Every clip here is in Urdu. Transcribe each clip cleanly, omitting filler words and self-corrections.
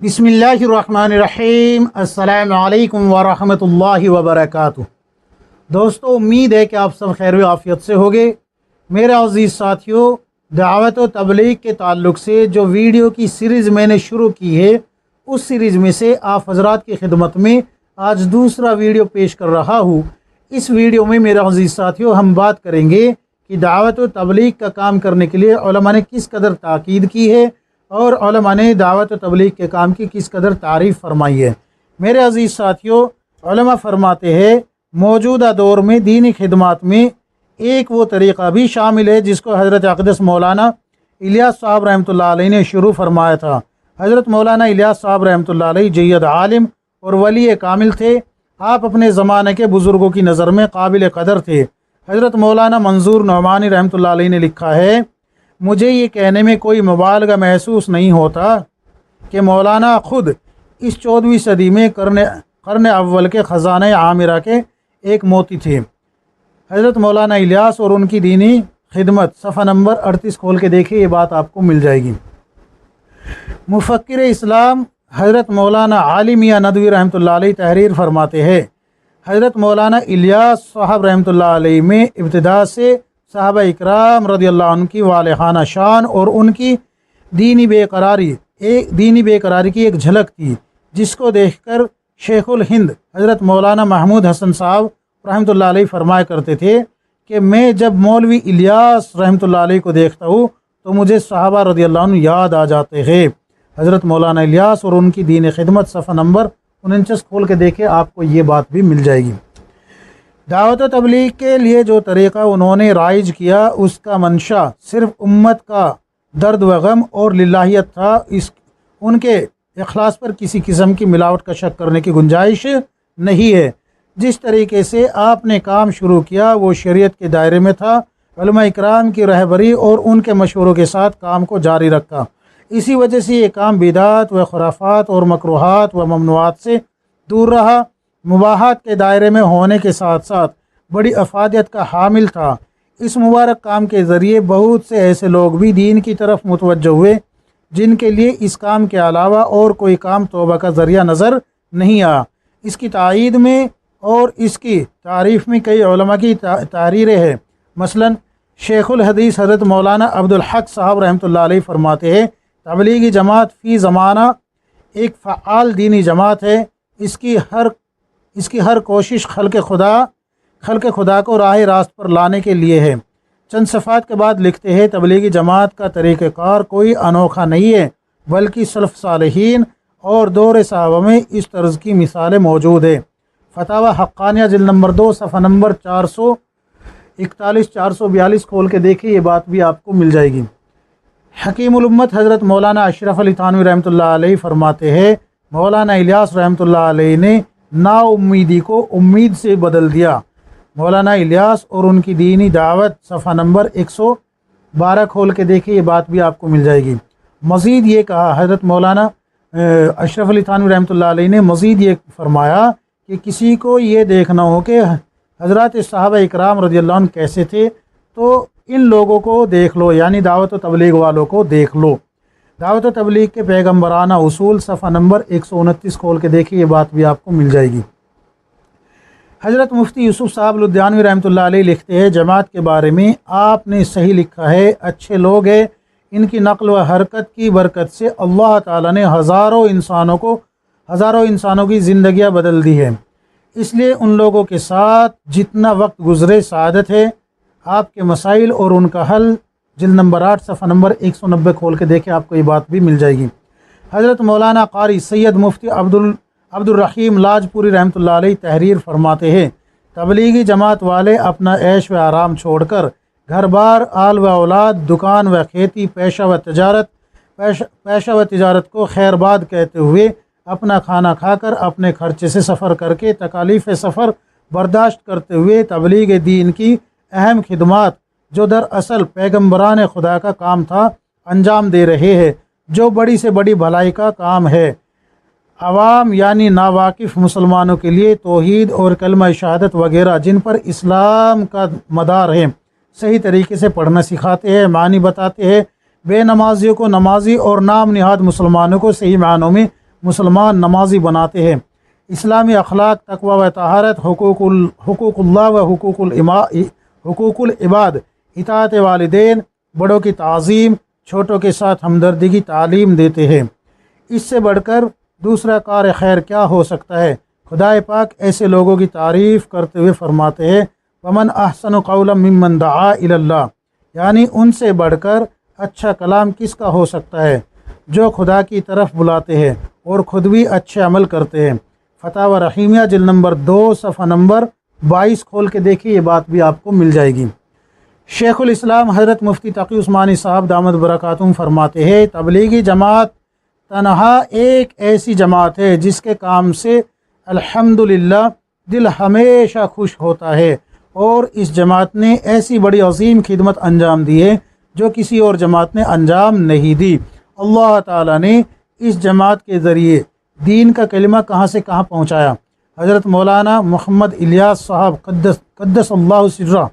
بسم اللہ الرحمن الرحیم۔ السلام علیکم ورحمۃ اللہ وبرکاتہ۔ دوستو، امید ہے کہ آپ سب خیر و عافیت سے ہوگے۔ میرے عزیز ساتھیوں، دعوت و تبلیغ کے تعلق سے جو ویڈیو کی سیریز میں نے شروع کی ہے، اس سیریز میں سے آپ حضرات کی خدمت میں آج دوسرا ویڈیو پیش کر رہا ہوں۔ اس ویڈیو میں میرے عزیز ساتھیوں ہم بات کریں گے کہ دعوت و تبلیغ کا کام کرنے کے لیے علماء نے کس قدر تاکید کی ہے اور علماء نے دعوت و تبلیغ کے کام کی کس قدر تعریف فرمائی ہے۔ میرے عزیز ساتھیوں، علماء فرماتے ہیں موجودہ دور میں دینی خدمات میں ایک وہ طریقہ بھی شامل ہے جس کو حضرت اقدس مولانا الیاس صاحب رحمۃ اللہ علیہ نے شروع فرمایا تھا۔ حضرت مولانا الیاس صاحب رحمۃ اللہ علیہ جید عالم اور ولی کامل تھے۔ آپ اپنے زمانے کے بزرگوں کی نظر میں قابل قدر تھے۔ حضرت مولانا منظور نعمانی رحمۃ اللہ علیہ نے لکھا ہے، مجھے یہ کہنے میں کوئی مبالغہ محسوس نہیں ہوتا کہ مولانا خود اس 14ویں صدی میں قرن اول کے خزانہ عامرہ کے ایک موتی تھے۔ حضرت مولانا الیاس اور ان کی دینی خدمت، صفحہ نمبر 38 کھول کے دیکھیں، یہ بات آپ کو مل جائے گی۔ مفکر اسلام حضرت مولانا علی میاں ندوی رحمۃ اللہ علیہ تحریر فرماتے ہیں، حضرت مولانا الیاس صاحب رحمۃ اللہ علیہ میں ابتدا سے صحابہ اکرام رضی اللہ عنہ کی والہانہ شان اور ان کی دینی بے قراری کی ایک جھلک تھی، جس کو دیکھ کر شیخ الہند حضرت مولانا محمود حسن صاحب رحمۃ اللہ علیہ فرمایا کرتے تھے کہ میں جب مولوی الیاس رحمۃ اللہ علیہ کو دیکھتا ہوں تو مجھے صحابہ رضی اللہ عنہ یاد آ جاتے ہیں۔ حضرت مولانا الیاس اور ان کی دین خدمت، صفحہ نمبر 49 کھول کے دیکھیں، آپ کو یہ بات بھی مل جائے گی۔ دعوت و تبلیغ کے لیے جو طریقہ انہوں نے رائج کیا، اس کا منشا صرف امت کا درد و غم اور للہیت تھا۔ ان کے اخلاص پر کسی قسم کی ملاوٹ کا شک کرنے کی گنجائش نہیں ہے۔ جس طریقے سے آپ نے کام شروع کیا وہ شریعت کے دائرے میں تھا۔ علماء اکرام کی رہبری اور ان کے مشوروں کے ساتھ کام کو جاری رکھا۔ اسی وجہ سے یہ کام بدعات و خرافات اور مکروہات و ممنوعات سے دور رہا، مباحات کے دائرے میں ہونے کے ساتھ ساتھ بڑی افادیت کا حامل تھا۔ اس مبارک کام کے ذریعے بہت سے ایسے لوگ بھی دین کی طرف متوجہ ہوئے جن کے لیے اس کام کے علاوہ اور کوئی کام توبہ کا ذریعہ نظر نہیں آیا۔ اس کی تائید میں اور اس کی تعریف میں کئی علماء کی تحریریں ہیں۔ مثلا شیخ الحدیث حضرت مولانا عبدالحق صاحب رحمۃ اللہ علیہ فرماتے ہیں، تبلیغی جماعت فی زمانہ ایک فعال دینی جماعت ہے۔ اس کی ہر کوشش خلق خدا کو راہ راست پر لانے کے لیے ہے۔ چند صفحات کے بعد لکھتے ہیں، تبلیغی جماعت کا طریقہ کار کوئی انوکھا نہیں ہے، بلکہ سلف صالحین اور دور صحابہ میں اس طرز کی مثالیں موجود ہیں۔ فتاوی حقانیہ جلد نمبر 2 صفحہ نمبر 441 442 کھول کے دیکھیں، یہ بات بھی آپ کو مل جائے گی۔ حکیم الامت حضرت مولانا اشرف علی تھانوی رحمۃ اللہ علیہ فرماتے ہیں، مولانا الیاس رحمۃ اللہ علیہ نے نا امیدی کو امید سے بدل دیا۔ مولانا الیاس اور ان کی دینی دعوت، صفحہ نمبر 112 کھول کے دیکھیں، یہ بات بھی آپ کو مل جائے گی۔ مزید یہ کہا، حضرت مولانا اشرف علی تھانوی رحمۃ اللہ علیہ نے مزید یہ فرمایا کہ کسی کو یہ دیکھنا ہو کہ حضرات صحابہ اکرام رضی اللہ عنہ کیسے تھے تو ان لوگوں کو دیکھ لو، یعنی دعوت و تبلیغ والوں کو دیکھ لو۔ دعوت و تبلیغ کے پیغمبرانہ اصول، صفحہ نمبر 129 کھول کے دیکھیں، یہ بات بھی آپ کو مل جائے گی۔ حضرت مفتی یوسف صاحب لدھیانوی رحمۃ اللہ علیہ لکھتے ہیں، جماعت کے بارے میں آپ نے صحیح لکھا ہے، اچھے لوگ ہیں، ان کی نقل و حرکت کی برکت سے اللہ تعالیٰ نے ہزاروں انسانوں کی زندگیاں بدل دی ہیں، اس لیے ان لوگوں کے ساتھ جتنا وقت گزرے سعادت ہے۔ آپ کے مسائل اور ان کا حل، جلد نمبر 8 صفحہ نمبر 190 کھول کے دیکھیں، آپ کو یہ بات بھی مل جائے گی۔ حضرت مولانا قاری سید مفتی عبد الرحیم لاجپوری رحمۃ اللہ علیہ تحریر فرماتے ہیں، تبلیغی جماعت والے اپنا عیش و آرام چھوڑ کر گھر بار، آل و اولاد، دکان و کھیتی، پیشہ و تجارت کو خیر باد کہتے ہوئے اپنا کھانا کھا کر اپنے خرچے سے سفر کر کے تکالیف سفر برداشت کرتے ہوئے تبلیغ دین کی اہم خدمات جو دراصل پیغمبران خدا کا کام تھا انجام دے رہے ہیں، جو بڑی سے بڑی بھلائی کا کام ہے۔ عوام یعنی ناواقف مسلمانوں کے لیے توحید اور کلمہ شہادت وغیرہ جن پر اسلام کا مدار ہے صحیح طریقے سے پڑھنا سکھاتے ہیں، معنی بتاتے ہیں۔ بے نمازیوں کو نمازی اور نام نہاد مسلمانوں کو صحیح معنوں میں مسلمان نمازی بناتے ہیں۔ اسلامی اخلاق، تقوی و طہارت، حقوق اللہ و حقوق العباد، اطاعت والدین، بڑوں کی تعظیم، چھوٹوں کے ساتھ ہمدردی کی تعلیم دیتے ہیں۔ اس سے بڑھ کر دوسرا کار خیر کیا ہو سکتا ہے؟ خدائے پاک ایسے لوگوں کی تعریف کرتے ہوئے فرماتے ہیں وَمَنْ أَحْسَنُ قَوْلًا مِّمَّنْ دَعَا إِلَى اللَّهِ، یعنی ان سے بڑھ کر اچھا کلام کس کا ہو سکتا ہے جو خدا کی طرف بلاتے ہیں اور خود بھی اچھے عمل کرتے ہیں۔ فتاوی رحیمیہ جلد نمبر 2 صفحہ نمبر 22 کھول کے دیکھیے، یہ بات بھی آپ کو مل جائے گی۔ شیخ الاسلام حضرت مفتی تقی عثمانی صاحب دامت برکاتہم فرماتے ہیں تبلیغی جماعت تنہا ایک ایسی جماعت ہے جس کے کام سے الحمدللہ دل ہمیشہ خوش ہوتا ہے، اور اس جماعت نے ایسی بڑی عظیم خدمت انجام دی ہے جو کسی اور جماعت نے انجام نہیں دی۔ اللہ تعالیٰ نے اس جماعت کے ذریعے دین کا کلمہ کہاں سے کہاں پہنچایا۔ حضرت مولانا محمد الیاس صاحب قدس اللہ سرہ،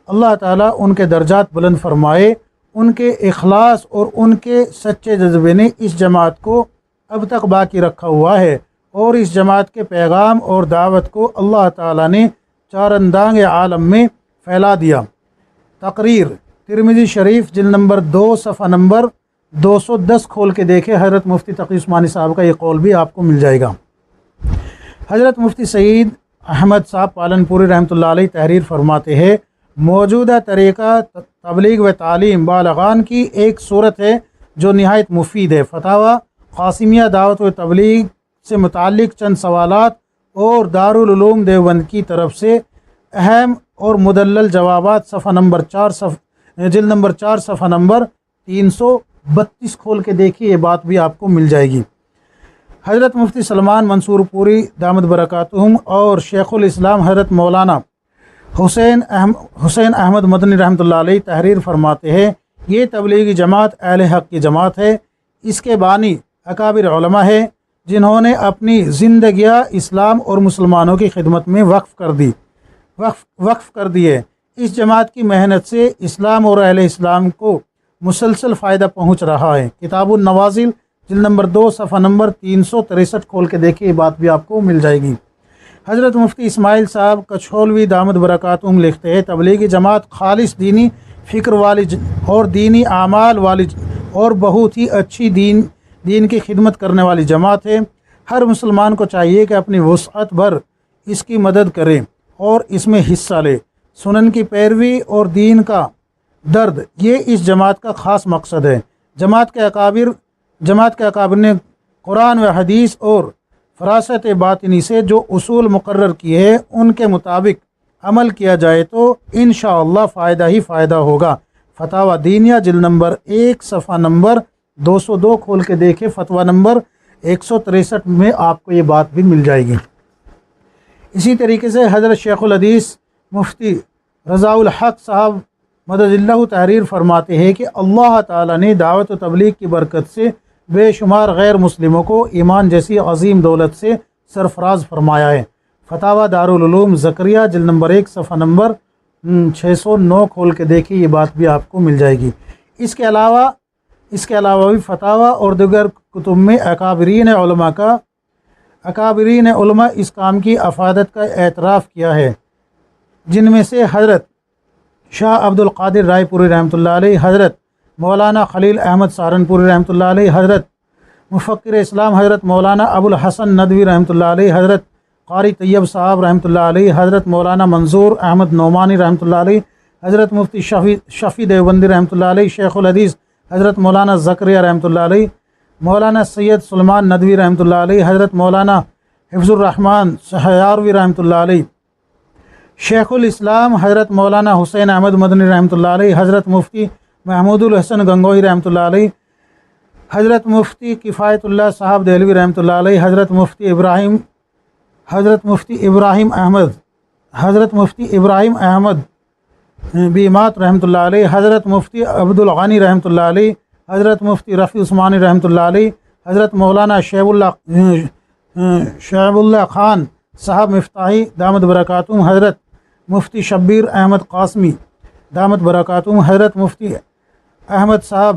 اللہ تعالیٰ ان کے درجات بلند فرمائے، ان کے اخلاص اور ان کے سچے جذبے نے اس جماعت کو اب تک باقی رکھا ہوا ہے، اور اس جماعت کے پیغام اور دعوت کو اللہ تعالیٰ نے چارندانگ عالم میں پھیلا دیا۔ تقریر ترمذی شریف جلد نمبر 2 صفحہ نمبر 210 کھول کے دیکھے، حضرت مفتی تقی عثمانی صاحب کا یہ قول بھی آپ کو مل جائے گا۔ حضرت مفتی سعید احمد صاحب پالنپوری رحمۃ اللہ علیہ تحریر فرماتے ہیں موجودہ طریقہ تبلیغ و تعلیم بالغان کی ایک صورت ہے جو نہایت مفید ہے۔ فتاوی قاسمیہ دعوت و تبلیغ سے متعلق چند سوالات اور دارالعلوم دیوبند کی طرف سے اہم اور مدلل جوابات، صفحہ نمبر 4 جلد نمبر 4 صفحہ نمبر 332 کھول کے دیکھیے، یہ بات بھی آپ کو مل جائے گی۔ حضرت مفتی سلمان منصور پوری دامت برکاتہم اور شیخ الاسلام حضرت مولانا حسین احمد مدنی رحمۃ اللہ علیہ تحریر فرماتے ہیں یہ تبلیغی جماعت اہل حق کی جماعت ہے، اس کے بانی اکابر علماء ہے جنہوں نے اپنی زندگیاں اسلام اور مسلمانوں کی خدمت میں وقف کر دی ہے۔ اس جماعت کی محنت سے اسلام اور اہل اسلام کو مسلسل فائدہ پہنچ رہا ہے۔ کتاب النوازل جلد نمبر 2 صفحہ نمبر 363 کھول کے دیکھیے، یہ بات بھی آپ کو مل جائے گی۔ حضرت مفتی اسماعیل صاحب کچھولوی دامت برکاتہم لکھتے ہیں تبلیغی جماعت خالص دینی فکر والی اور دینی اعمال والی اور بہت ہی اچھی دین کی خدمت کرنے والی جماعت ہے۔ ہر مسلمان کو چاہیے کہ اپنی وسعت بھر اس کی مدد کرے اور اس میں حصہ لے۔ سنن کی پیروی اور دین کا درد یہ اس جماعت کا خاص مقصد ہے۔ جماعت کے اکابر نے قرآن و حدیث اور فراست باطنی سے جو اصول مقرر کیے ہیں ان کے مطابق عمل کیا جائے تو انشاءاللہ فائدہ ہی فائدہ ہوگا۔ فتاوی دینیہ جلد نمبر 1 صفحہ نمبر 202 کھول کے دیکھے، فتویٰ نمبر 163 میں آپ کو یہ بات بھی مل جائے گی۔ اسی طریقے سے حضرت شیخ الحدیث مفتی رضا الحق صاحب مدد اللہ تحریر فرماتے ہیں کہ اللہ تعالیٰ نے دعوت و تبلیغ کی برکت سے بے شمار غیر مسلموں کو ایمان جیسی عظیم دولت سے سرفراز فرمایا ہے۔ فتاوی دارالعلوم زکریہ جلد نمبر 1 صفحہ نمبر 609 کھول کے دیکھیے، یہ بات بھی آپ کو مل جائے گی۔ اس کے علاوہ بھی فتاوی اور دیگر کتب میں اکابرین علماء اس کام کی افادت کا اعتراف کیا ہے، جن میں سے حضرت شاہ عبد القادر رائے پوری رحمۃ اللہ علیہ، حضرت مولانا خلیل احمد سہارنپوری رحمۃ اللہ علیہ، حضرت مفکر اسلام حضرت مولانا ابو الحسن ندوی رحمۃ اللہ علیہ، حضرت قاری طیب صاحب رحمۃ اللہ علیہ، حضرت مولانا منظور احمد نعمانی رحمۃ اللہ علیہ، حضرت مفتی شفیع دیوبندی رحمۃ اللہ علیہ، شیخ الحدیث حضرت مولانا زکریہ رحمۃ اللہ علیہ، مولانا سید سلمان ندوی رحمۃ اللہ علیہ، حضرت مولانا حفظ الرحمن سہیاروی رحمۃ اللہ علیہ، شیخ الاسلام حضرت مولانا حسین احمد مدنی رحمۃ اللہ علیہ، حضرت مفتی محمود الحسن گنگوہی رحمۃ اللہ علیہ، حضرت مفتی کفایت اللہ صاحب دہلوی رحمۃ اللہ علیہ، حضرت مفتی ابراہیم احمد بیمات رحمۃ اللہ علیہ، حضرت مفتی عبد الغنی رحمۃ اللہ علیہ، حضرت مفتی رفیع عثمانی رحمۃ اللہ علیہ، حضرت مولانا شعیب اللہ خان صاحب مفتاحی دامت برکاتہم، حضرت مفتی شبیر احمد قاسمی دامت برکاتہم، حضرت مفتی احمد صاحب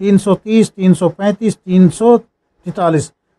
330 335 343,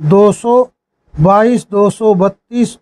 222 232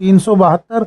372,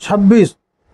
26,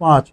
5।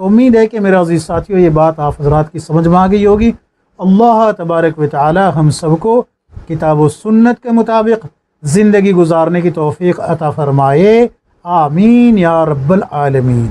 تو امید ہے کہ میرے عزیز ساتھیوں یہ بات آپ حضرات کی سمجھ میں آ گئی ہوگی۔ اللہ تبارک و تعالی ہم سب کو کتاب و سنت کے مطابق زندگی گزارنے کی توفیق عطا فرمائے، آمین یا رب العالمین۔